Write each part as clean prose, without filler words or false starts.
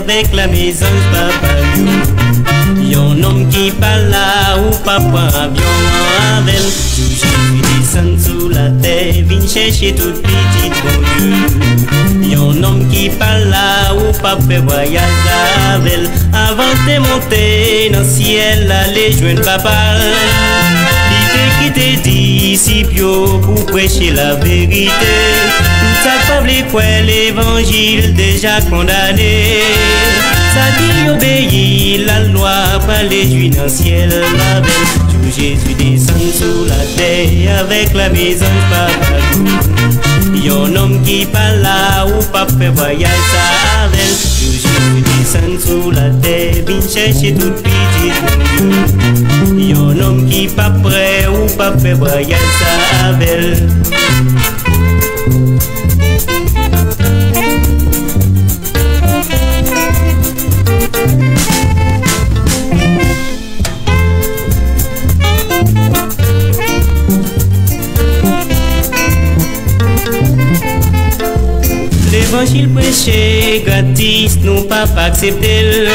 avec la maison papa yo. Yon homme qui parle là ou pas prend avion avec Jésus descend sous la terre, vient chercher toute petite bon Dieu. Yon homme qui parle là ou pas fait voyage avec avant de monter dans le ciel, aller joindre papa. Il fait quitter disciples pour prêcher la vérité. Ça pas quoi l'évangile déjà condamné. Ça dit obéir la loi, pas les juifs dans le ciel avec tout Jésus descend sous la terre avec la maison papa. Yon homme qui parle là ou pas fait voyage avec tout Jésus descend sous la terre, vient chercher toute petite. Yon homme qui pas prêt ou pas fait voyage avec. L'évangile prêché gratis, nous pas accepter.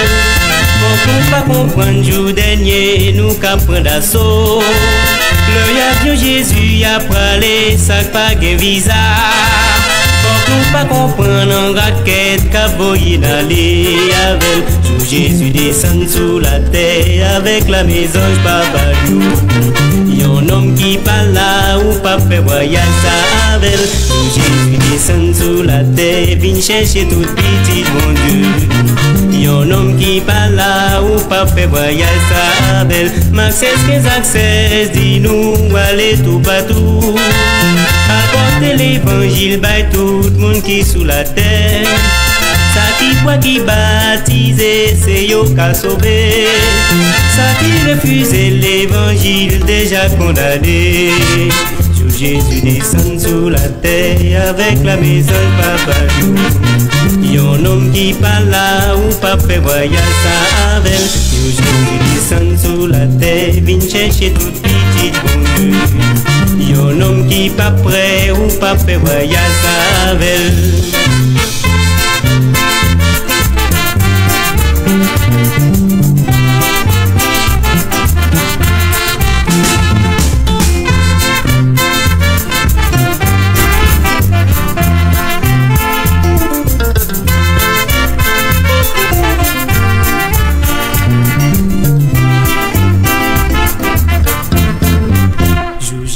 Pour nous pas comprendre jour dernier, nous qu'à prendre d'assaut. Le avion Jésus a parlé, ça pas de visa. Pour nous pas comprendre en raquette, qu'a voyé d'aller avec Jésus descend sous la terre avec la maison papa. Yon homme qui parle là ou pas fait voyage avec Jésus descend sous la terre, vient chercher toute petite bon Dieu. Yon homme qui parle là ou pas fait voyage avec Maxès 15 accès, dis-nous aller tout partout. Apporter l'évangile by tout le monde qui sous la terre. Ça qui croit qui baptise, c'est yo qu'a sauvé. Ça qui refuse l'évangile déjà condamné. Sous Jésus descend sous la terre avec la maison papa. Yon homme qui parle là ou pas fait voyage avec Jésus descend sous la terre, vient chercher toute petite bon Dieu. Yon homme qui pas prêt ou pas fait voyage avec.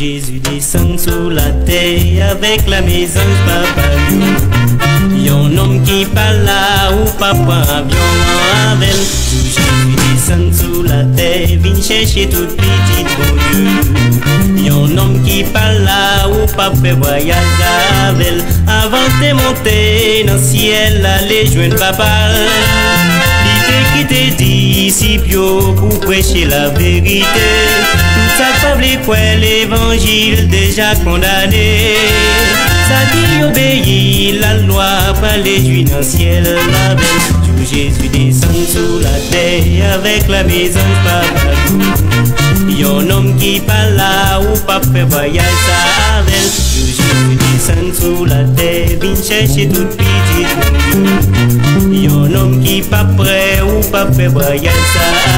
Jésus descend sous la terre avec la maison papa. Yon homme qui parle là ou pas prend avion avec Jésus descend sous la terre, vient chercher toute petite bon Dieu. Yon homme qui parle là ou pas fait voyage avec avant de monter dans le ciel, aller joindre papa. Il fait quitter disciples pour prêcher la vérité. Ça pas quoi l'évangile déjà condamné. Ça dit obéir la loi, pas les juifs dans le ciel avec tout Jésus descend sous la terre avec la maison papa. Yon homme qui parle là ou pas fait voyage avec tout Jésus descend sous la terre, vient chercher toute petite. Yon homme qui pas prêt ou pas fait voyage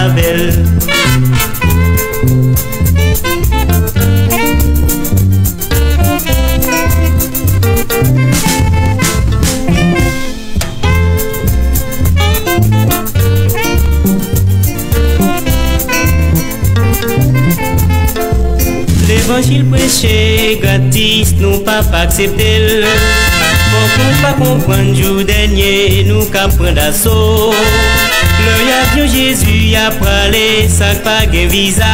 avec. L'évangile prêché gratis, nous pas accepter. Pour nous pas comprendre jour dernier, nous qu'à prendre d'assaut. Le avion Jésus a parlé, ça pas de visa.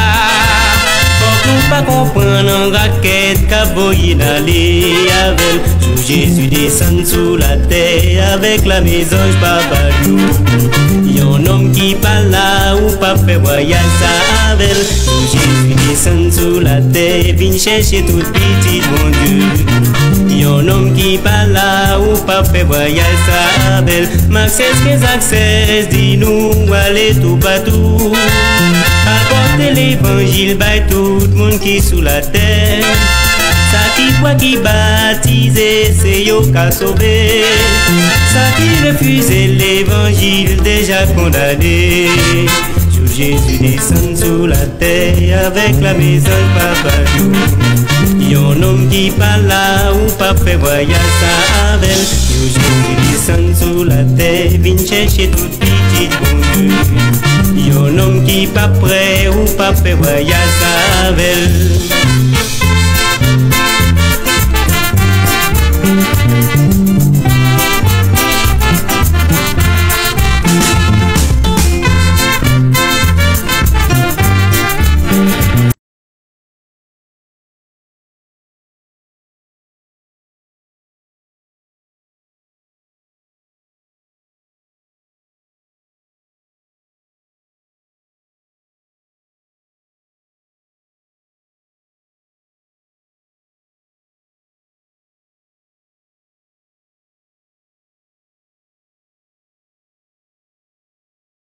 Pour nous pas comprendre en raquette, qu'a voyé d'aller avec Jésus descend sous la terre avec la maison papa. Yon homme qui parle là ou pas fait voyage avec Jésus descend sous la terre, vient chercher toute petite bon Dieu. Yon homme qui parle là ou pas fait voyage avec Maxès 15 accès, dis-nous aller tout partout. Apporter l'évangile by tout le monde qui sous la terre. Ça qui croit qui baptisé, c'est yo qu'a sauvé. Ça qui refuse l'évangile déjà condamné. Jour Jésus descend sous la terre avec la maison de papa. Yon homme qui parle là ou pas fait voyage ça avec. Jour Jésus descend sous la terre, vient chercher toute petite bon Dieu. Yon homme qui pas prêt ou pas fait voyage ça avec.